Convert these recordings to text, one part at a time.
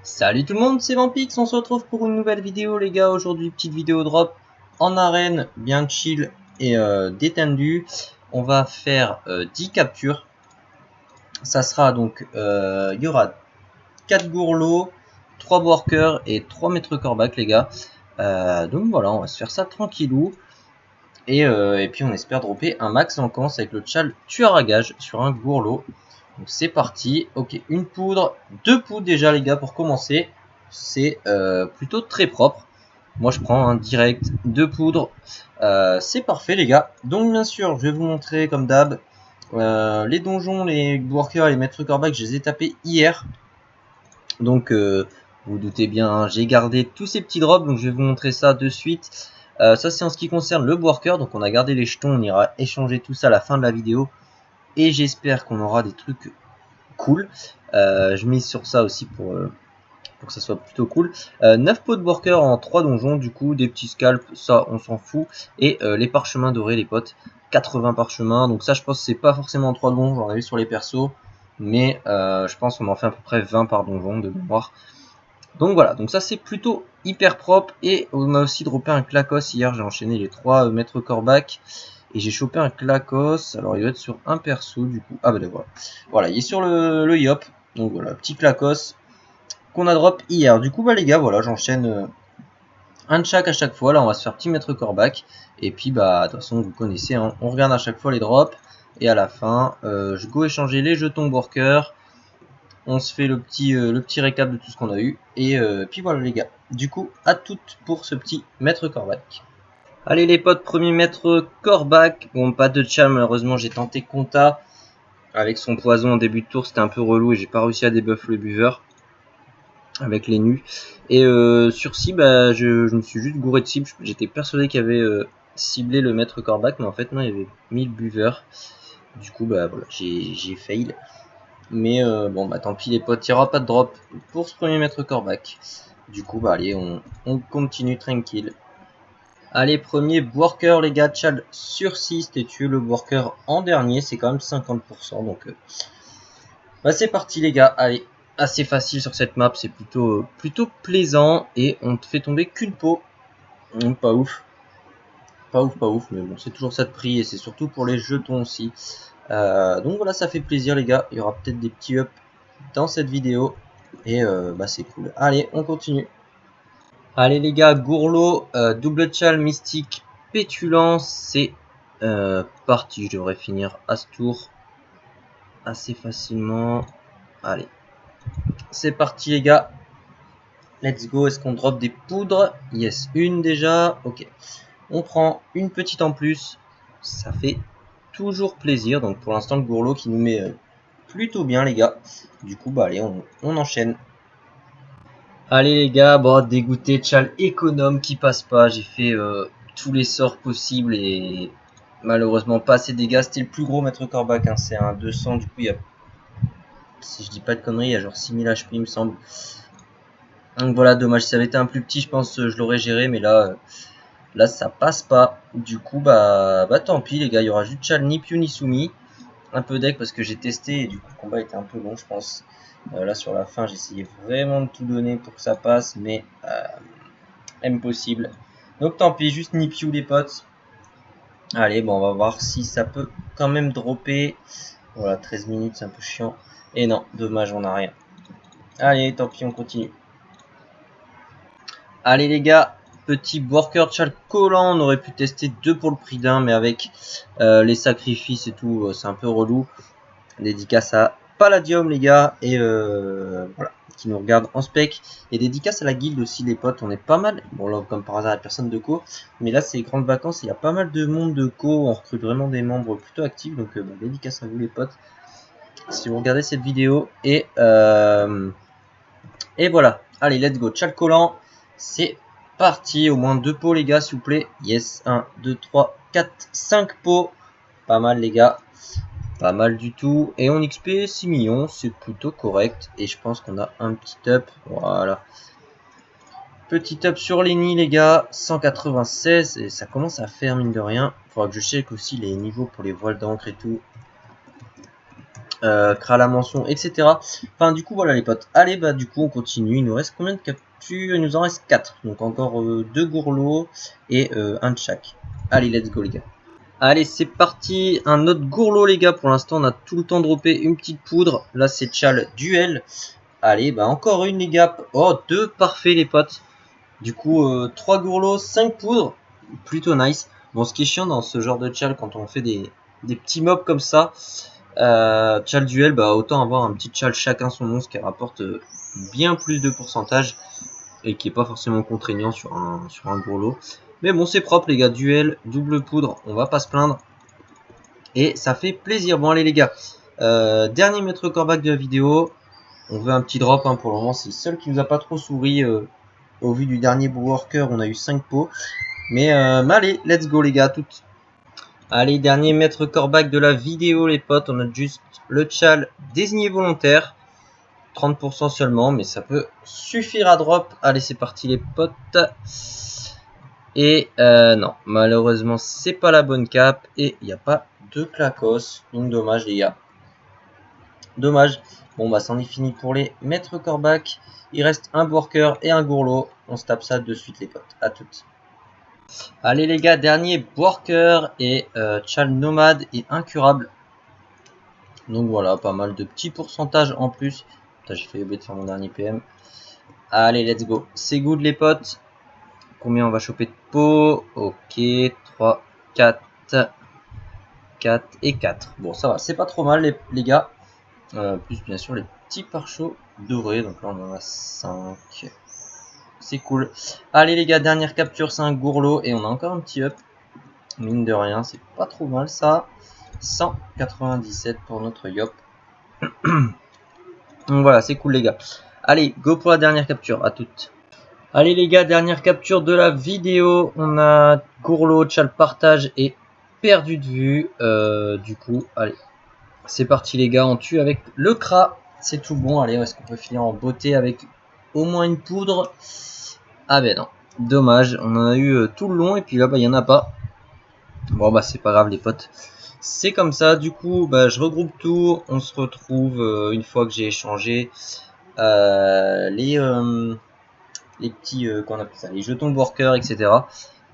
Salut tout le monde, c'est Vampix, on se retrouve pour une nouvelle vidéo les gars. Aujourd'hui petite vidéo drop en arène, bien chill et détendu. On va faire 10 captures. Ça sera donc, il y aura 4 gourlots, 3 workers et 3 maîtres corbac les gars. Donc voilà, on va se faire ça tranquillou. Et puis on espère dropper un max. On commence avec le chal tueur à gage sur un gourlot. Donc c'est parti. Ok, une poudre, 2 poudres déjà les gars pour commencer. C'est plutôt très propre. Moi je prends un direct 2 poudres. C'est parfait les gars. Donc bien sûr je vais vous montrer comme d'hab les donjons, les workers et les maîtres corbac. Je les ai tapés hier. Donc vous vous doutez bien, hein, j'ai gardé tous ces petits drops. Donc je vais vous montrer ça de suite. Ça c'est en ce qui concerne le worker. Donc on a gardé les jetons. On ira échanger tout ça à la fin de la vidéo. Et j'espère qu'on aura des trucs cool. Je mise sur ça aussi pour que ça soit plutôt cool. 9 pots de worker en 3 donjons, du coup, des petits scalps, ça on s'en fout. Et les parchemins dorés, les potes, 80 parchemins. Donc ça, je pense que c'est pas forcément en 3 donjons, j'en ai vu sur les persos. Mais je pense qu'on en fait à peu près 20 par donjon de mémoire. Donc voilà, donc ça c'est plutôt hyper propre. Et on a aussi droppé un clacos hier, j'ai enchaîné les 3 maîtres corbac. Et j'ai chopé un clacos, alors il doit être sur un perso du coup. Ah bah voilà. Voilà, il est sur le yop. Donc voilà, petit clacos qu'on a drop hier. Du coup bah les gars, voilà, j'enchaîne un de chaque à chaque fois. Là on va se faire petit maître corbac. Et puis bah de toute façon vous connaissez, hein, on regarde à chaque fois les drops. Et à la fin, je go échanger les jetons worker. On se fait le petit récap de tout ce qu'on a eu. Et puis voilà les gars. Du coup, à toutes pour ce petit maître corbac. Allez les potes, premier maître corbac. Bon, pas de chal, malheureusement j'ai tenté Conta avec son poison en début de tour, c'était un peu relou et j'ai pas réussi à débuff le buveur avec les nus. Et sur cible, bah, je me suis juste gouré de cible. J'étais persuadé qu'il y avait ciblé le maître corbac, mais en fait non, il y avait mis le buveur. Du coup bah voilà, j'ai fail. Mais bon bah tant pis les potes, il n'y aura pas de drop pour ce premier maître corbac. Du coup bah allez, on continue tranquille. Allez, premier worker les gars, Chad sur 6, t'es tué le worker en dernier, c'est quand même 50%, donc bah c'est parti les gars, allez, assez facile sur cette map, c'est plutôt plaisant, et on te fait tomber qu'une peau, pas ouf, mais bon c'est toujours ça de prix, et c'est surtout pour les jetons aussi, donc voilà, ça fait plaisir les gars, il y aura peut-être des petits ups dans cette vidéo, et bah c'est cool, allez on continue. Allez les gars, gourlot, double chal, mystique, pétulance, c'est parti. Je devrais finir à ce tour assez facilement. Allez, c'est parti les gars. Let's go, est-ce qu'on drop des poudres? Yes, une déjà, ok. On prend une petite en plus, ça fait toujours plaisir. Donc pour l'instant le gourlot qui nous met plutôt bien les gars. Du coup bah allez, on enchaîne. Allez les gars, bon dégoûté, chal économe qui passe pas, j'ai fait tous les sorts possibles et malheureusement pas assez de dégâts, c'était le plus gros maître corbac, hein. C'est un 200, du coup il y a, si je dis pas de conneries, il y a genre 6000 HP il me semble. Donc voilà, dommage, si ça avait été un plus petit je pense que je l'aurais géré, mais là ça passe pas. Du coup bah tant pis les gars, il y aura juste chal ni Piu ni Sumi. Un peu deck parce que j'ai testé et du coup le combat était un peu long je pense. Là sur la fin j'ai essayé vraiment de tout donner pour que ça passe, mais impossible. Donc tant pis, juste Nipiou les potes. Allez, bon, on va voir si ça peut quand même dropper. Voilà, 13 minutes, c'est un peu chiant. Et non, dommage, on a rien. Allez, tant pis, on continue. Allez les gars, petit worker chal collant. On aurait pu tester 2 pour le prix d'un, mais avec les sacrifices et tout, c'est un peu relou. Dédicace à Palladium les gars, et voilà, qui nous regarde en spec, et dédicace à la guilde aussi les potes, on est pas mal, bon là comme par hasard il n'y a personne de co, mais là c'est les grandes vacances, il y a pas mal de monde de co, on recrute vraiment des membres plutôt actifs, donc bon, dédicace à vous les potes, si vous regardez cette vidéo, et voilà, allez let's go, chal collant, c'est parti, au moins 2 pots les gars s'il vous plaît, yes, 1, 2, 3, 4, 5 pots, pas mal les gars. Pas mal du tout. Et on XP 6 millions, c'est plutôt correct. Et je pense qu'on a un petit up. Voilà. Petit up sur les nids les gars. 196. Et ça commence à faire mine de rien. Il faudra que je check aussi les niveaux pour les voiles d'encre et tout. Kra la mention, etc. Enfin, du coup, voilà les potes. Allez, bah, du coup, on continue. Il nous reste combien de captures? Il nous en reste 4. Donc, encore 2 gourlots et un de chaque. Allez, let's go, les gars. Allez, c'est parti. Un autre gourlot, les gars. Pour l'instant, on a tout le temps droppé une petite poudre. Là, c'est Chal duel. Allez, bah, encore une, les gars. Oh, 2 parfaits, les potes. Du coup, 3 gourlots, 5 poudres. Plutôt nice. Bon, ce qui est chiant dans ce genre de Chal, quand on fait des petits mobs comme ça, Chal duel, bah autant avoir un petit Chal chacun son monstre qui rapporte bien plus de pourcentage et qui est pas forcément contraignant sur un gros lot. Mais bon, c'est propre les gars, duel, double poudre, on va pas se plaindre. Et ça fait plaisir. Bon allez les gars, dernier maître corbac de la vidéo. On veut un petit drop hein, pour le moment, c'est le seul qui nous a pas trop souri. Au vu du dernier worker, on a eu 5 pots. Mais allez, let's go les gars, toutes. Allez, dernier maître corbac de la vidéo les potes, on a juste le Chal désigné volontaire, 30% seulement, mais ça peut suffire à drop. Allez, c'est parti les potes. Et non, malheureusement, c'est pas la bonne cap et il n'y a pas de clacos, donc dommage les gars. Dommage. Bon bah c'en est fini pour les maîtres corbac. Il reste un worker et un gourlot. On se tape ça de suite les potes. À toutes. Allez les gars, dernier worker et Chal nomade et incurable. Donc voilà, pas mal de petits pourcentages en plus. Putain, j'ai fait oublier de faire mon dernier PM. Allez, let's go. C'est good les potes. Combien on va choper de pots? Ok, 3, 4, 4 et 4. Bon, ça va, c'est pas trop mal les gars. Plus bien sûr les petits pare-chocs dorés. Donc là, on en a 5. C'est cool. Allez les gars, dernière capture, c'est un gourlot. Et on a encore un petit up. Mine de rien, c'est pas trop mal ça. 197 pour notre Yop. Donc voilà, c'est cool les gars. Allez, go pour la dernière capture, à toutes. Allez les gars, dernière capture de la vidéo. On a gourlot, Chal partage et perdu de vue. Du coup, allez, c'est parti les gars, on tue avec le Kra. C'est tout bon, allez, est-ce qu'on peut finir en beauté avec au moins une poudre? Ah ben non, dommage, on en a eu tout le long et puis là, bah il n'y en a pas. Bon bah c'est pas grave les potes. C'est comme ça, du coup, bah, je regroupe tout. On se retrouve une fois que j'ai échangé les petits, qu'on appelle ça, les jetons de worker, etc.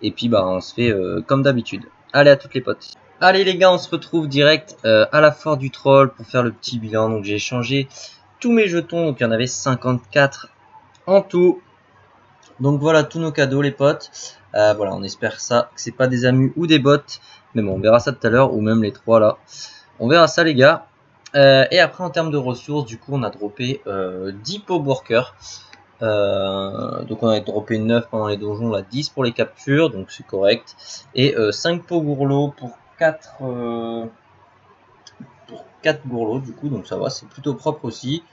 Et puis, bah, on se fait comme d'habitude. Allez, à toutes les potes. Allez les gars, on se retrouve direct à la foire du troll pour faire le petit bilan. Donc j'ai échangé tous mes jetons, donc il y en avait 54 en tout. Donc voilà tous nos cadeaux les potes. Voilà, on espère ça, que c'est pas des amus ou des bots. Mais bon, on verra ça tout à l'heure, ou même les 3 là. On verra ça les gars. Et après en termes de ressources, du coup on a droppé 10 pots worker. Donc on a droppé 9 pendant les donjons, là 10 pour les captures, donc c'est correct. Et 5 pots gourlots pour 4 gourlots du coup, donc ça va, c'est plutôt propre aussi.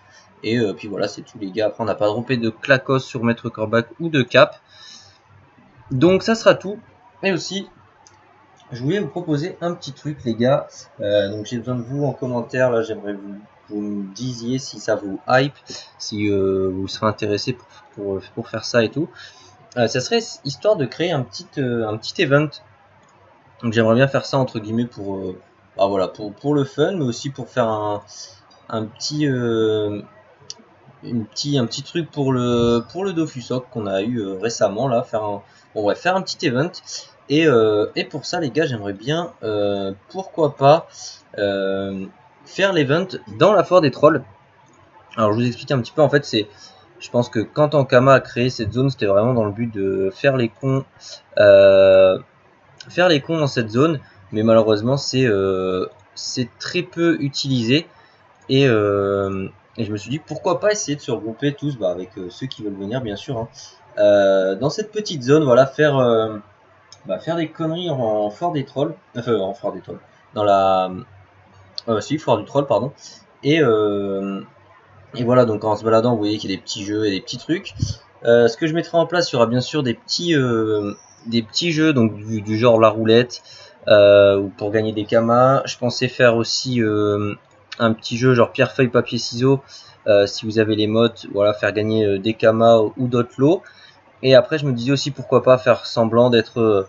Et puis voilà, c'est tout les gars. Après on n'a pas droppé de clacos sur maître corbac ou de cap. Donc ça sera tout. Et aussi, je voulais vous proposer un petit truc les gars. Donc j'ai besoin de vous en commentaire, là j'aimerais vous me disiez si ça vous hype, si vous serez intéressé pour faire ça et tout. Ça serait histoire de créer un petit event. Donc j'aimerais bien faire ça entre guillemets pour bah voilà, pour le fun, mais aussi pour faire un petit un petit truc pour le Dofusok qu'on a eu récemment là, faire un petit event. Et pour ça les gars, j'aimerais bien pourquoi pas faire l'event dans la foire des trolls. Alors je vous explique un petit peu, en fait je pense que quand Ankama a créé cette zone, c'était vraiment dans le but de faire les cons dans cette zone, mais malheureusement c'est très peu utilisé. Et je me suis dit pourquoi pas essayer de se regrouper tous, bah, avec ceux qui veulent venir bien sûr, hein, dans cette petite zone, voilà, faire des conneries en foire des trolls, enfin en foire des trolls, dans la foire du troll pardon. Et voilà, donc en se baladant, vous voyez qu'il y a des petits jeux et des petits trucs. Ce que je mettrai en place, il y aura bien sûr des petits jeux, donc du genre la roulette, ou pour gagner des kamas. Je pensais faire aussi un petit jeu genre pierre, feuille, papier, ciseaux. Si vous avez les modes, voilà, faire gagner des kamas ou d'autres lots. Et après, je me disais aussi pourquoi pas faire semblant d'être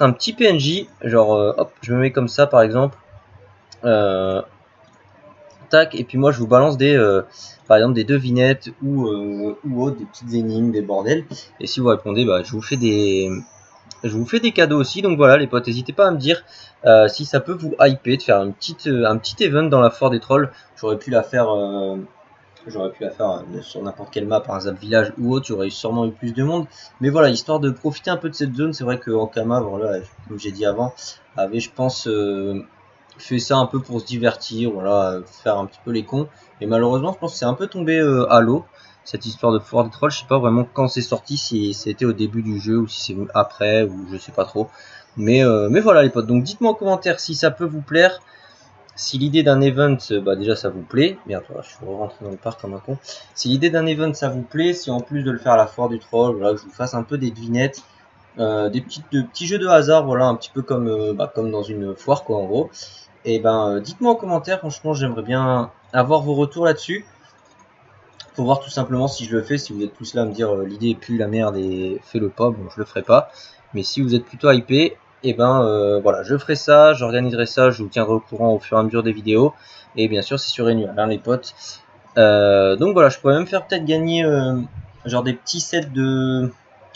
un petit PNJ. Genre, hop, je me mets comme ça par exemple. Tac, et puis moi je vous balance des par exemple des devinettes ou autres, des petites énigmes, des bordels. Et si vous répondez, bah, je vous fais des cadeaux aussi. Donc voilà les potes, n'hésitez pas à me dire si ça peut vous hyper de faire un petit event dans la foire des trolls. J'aurais pu la faire sur n'importe quelle map, un Zap Village ou autre, j'aurais sûrement eu plus de monde. Mais voilà, histoire de profiter un peu de cette zone, c'est vrai que Ankama, voilà, comme j'ai dit avant, avait, je pense, fait ça un peu pour se divertir, voilà, faire un petit peu les cons. Et malheureusement, je pense que c'est un peu tombé à l'eau, cette histoire de foire des trolls. Je sais pas vraiment quand c'est sorti, si c'était au début du jeu ou si c'est après, ou je sais pas trop. Mais voilà les potes, donc dites-moi en commentaire si ça peut vous plaire. Si l'idée d'un event, bah déjà ça vous plaît, merde, je suis rentré dans le parc comme un con. Si l'idée d'un event ça vous plaît, si en plus de le faire à la foire du troll, voilà, que je vous fasse un peu des devinettes, des petits jeux de hasard, voilà, un petit peu comme dans une foire quoi en gros. Et ben dites-moi en commentaire, franchement j'aimerais bien avoir vos retours là-dessus. Pour voir tout simplement si je le fais, si vous êtes tous là à me dire l'idée est plus la merde et fais-le pas, bon je le ferai pas. Mais si vous êtes plutôt hypé, et ben voilà, je ferai ça, j'organiserai ça, je vous tiendrai au courant au fur et à mesure des vidéos. Et bien sûr c'est sur Annual hein, les potes. Donc voilà, je pourrais même faire peut-être gagner genre des petits sets de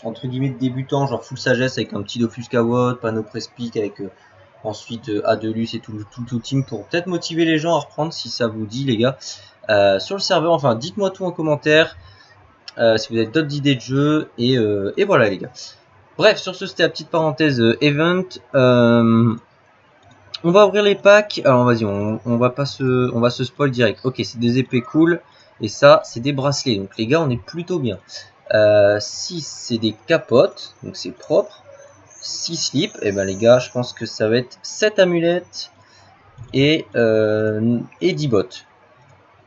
entre guillemets de débutants, genre full sagesse avec un petit Dofus Kawot, panneau Prespic avec ensuite Adelus et tout le team pour peut-être motiver les gens à reprendre si ça vous dit les gars. Sur le serveur, enfin dites-moi tout en commentaire si vous avez d'autres idées de jeu et voilà les gars. Bref, sur ce c'était la petite parenthèse event. On va ouvrir les packs. Alors vas-y, on va se spoil direct. Ok, c'est des épées cool et ça c'est des bracelets. Donc les gars, on est plutôt bien. 6 c'est des capotes, donc c'est propre. 6 slips, et ben les gars, je pense que ça va être 7 amulettes et 10 bottes.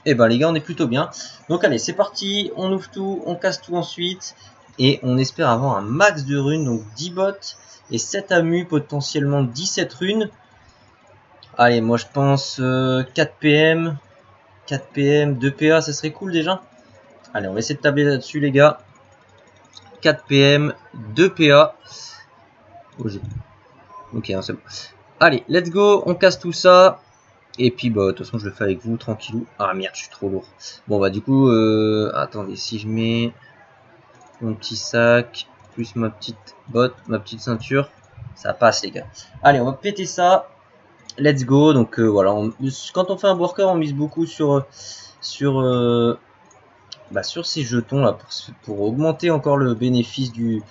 Et ben les gars, on est plutôt bien. Donc allez, c'est parti, on ouvre tout, on casse tout ensuite. Et on espère avoir un max de runes, donc 10 bottes et 7 amus, potentiellement 17 runes. Allez, moi je pense 4 PM, 4 PM, 2 PA, ça serait cool déjà. Allez, on va essayer de tabler là-dessus les gars. 4 PM, 2 PA. Oh, ok, hein, c'est bon. Allez, let's go, on casse tout ça. Et puis bah de toute façon je le fais avec vous tranquillou. Ah merde, je suis trop lourd. Bon bah du coup attendez, si je mets mon petit sac plus ma petite botte, ma petite ceinture, ça passe les gars. Allez, on va péter ça. Let's go. Donc voilà, quand on fait un worker, on mise beaucoup sur sur ces jetons là pour augmenter encore le bénéfice du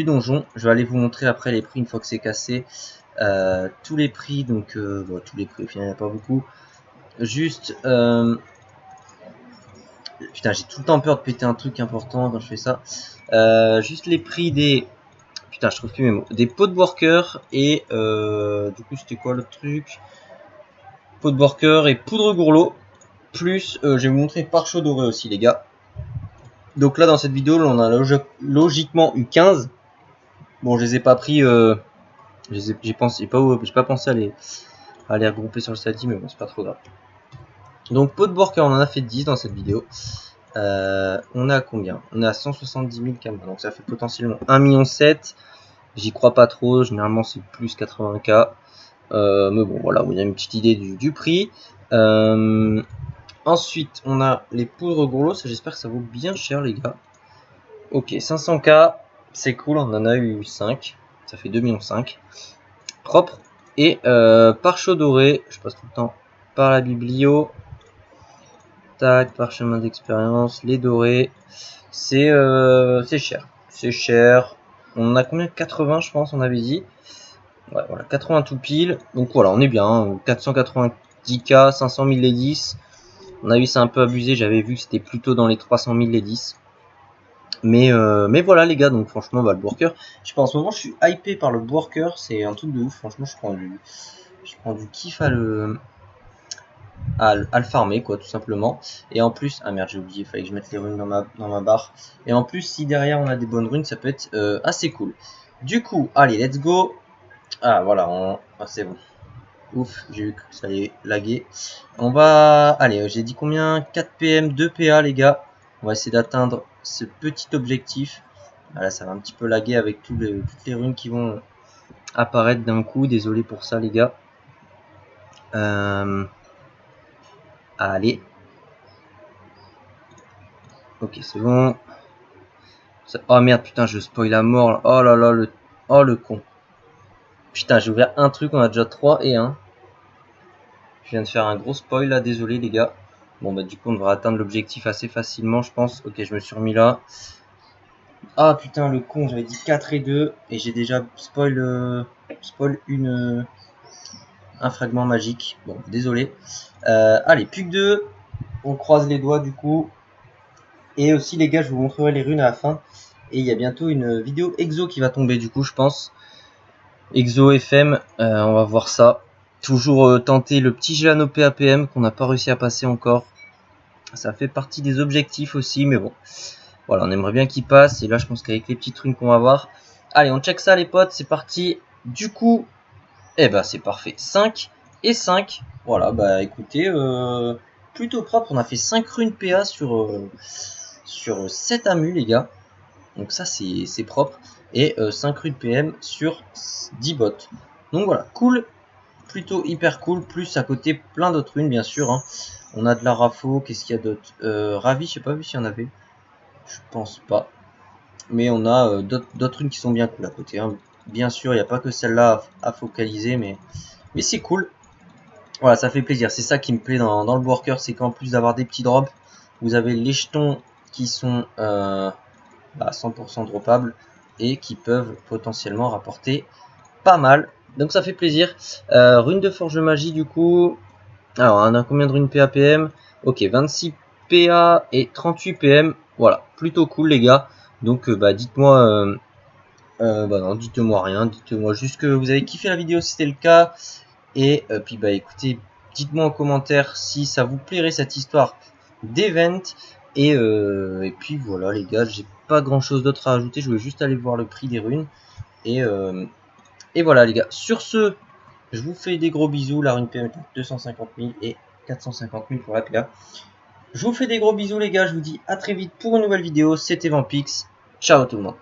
donjon. Je vais aller vous montrer après les prix une fois que c'est cassé. Tous les prix, donc bon, tous les prix au final il n'y en a pas beaucoup. Juste putain, j'ai tout le temps peur de péter un truc important quand je fais ça. Juste les prix des putain, je trouve plus mes mots, des pots de worker et du coup c'était quoi le truc, pot de worker et poudre gourlot. Plus je vais vous montrer pare-chaud doré aussi les gars. Donc là dans cette vidéo là, on a logiquement eu 15. Bon, je les ai pas pris j'ai pas pensé à les regrouper sur le stati, mais bon c'est pas trop grave. Donc pot de worker, on en a fait 10 dans cette vidéo. On a combien? On a 170 000 camas, donc ça fait potentiellement 1,7 million. J'y crois pas trop, généralement c'est plus 80K. Mais bon voilà, vous avez une petite idée du prix. Ensuite on a les poudres gourlots, j'espère que ça vaut bien cher les gars. Ok, 500K, c'est cool, on en a eu 5, ça fait 2,5 millions. Propre. Et pare-chaud doré, je passe tout le temps par la biblio. Tac, parchemin d'expérience, les dorés. C'est cher. C'est cher. On a combien? 80 je pense, on avait dit. Ouais, voilà, 80 tout pile. Donc voilà, on est bien. Hein. 490K, 500 000 les 10. On a vu c'est un peu abusé, j'avais vu que c'était plutôt dans les 300 000 les 10. Mais voilà les gars, donc franchement, bah, le worker. Je sais pas, en ce moment je suis hypé par le worker, c'est un truc de ouf. Franchement, je prends du kiff à le farmer quoi, tout simplement. Et en plus, ah merde, j'ai oublié, il fallait que je mette les runes dans ma barre. Et en plus, si derrière on a des bonnes runes, ça peut être assez cool. Du coup, allez, let's go. Ah voilà, ah, c'est bon. Ouf, j'ai vu que ça allait laguer. On va, allez, j'ai dit combien? 4 PM, 2 PA les gars. On va essayer d'atteindre ce petit objectif. Voilà, ça va un petit peu laguer avec toutes les runes qui vont apparaître d'un coup. Désolé pour ça les gars. Allez. Ok, c'est bon. Oh merde, putain, je spoil à mort. Là. Oh là là, oh le con. Putain, j'ai ouvert un truc, on a déjà 3 et 1. Je viens de faire un gros spoil là, désolé les gars. Bon bah du coup on devrait atteindre l'objectif assez facilement je pense. Ok, je me suis remis là. Ah putain le con, j'avais dit 4 et 2 et j'ai déjà spoil un fragment magique. Bon, désolé. Allez, plus que 2. On croise les doigts du coup. Et aussi les gars, je vous montrerai les runes à la fin. Et il y a bientôt une vidéo exo qui va tomber du coup je pense. Exo FM, on va voir ça. Toujours tenter le petit Gelano PAPM qu'on n'a pas réussi à passer encore. Ça fait partie des objectifs aussi, mais bon. Voilà, on aimerait bien qu'il passe. Et là, je pense qu'avec les petites runes qu'on va voir. Allez, on check ça les potes, c'est parti. Du coup, eh ben c'est parfait. 5 et 5. Voilà, bah écoutez, plutôt propre. On a fait 5 runes PA sur 7 amus les gars. Donc ça c'est propre. Et 5 runes PM sur 10 bots. Donc voilà, cool. Plutôt hyper cool. Plus à côté plein d'autres runes bien sûr. Hein. On a de la Rafo, qu'est-ce qu'il y a d'autre Ravi, je sais pas vu s'il y en avait. Je pense pas. Mais on a d'autres runes qui sont bien cool à côté. Hein. Bien sûr, il n'y a pas que celle-là à focaliser, mais c'est cool. Voilà, ça fait plaisir. C'est ça qui me plaît dans le worker, c'est qu'en plus d'avoir des petits drops, vous avez les jetons qui sont 100% droppables et qui peuvent potentiellement rapporter pas mal. Donc ça fait plaisir. Rune de forge magie du coup. Alors on a combien de runes PAPM? Ok, 26 PA et 38 PM. Voilà, plutôt cool les gars. Donc dites-moi, non, dites-moi rien, dites-moi juste que vous avez kiffé la vidéo si c'était le cas. Et puis écoutez, dites-moi en commentaire si ça vous plairait cette histoire d'event. Et puis voilà les gars, j'ai pas grand chose d'autre à ajouter, je voulais juste aller voir le prix des runes. Et voilà les gars, sur ce, je vous fais des gros bisous, la rune PM est à 250 000 et 450 000 pour la PA. Je vous fais des gros bisous les gars, je vous dis à très vite pour une nouvelle vidéo, c'était Vampix, ciao tout le monde.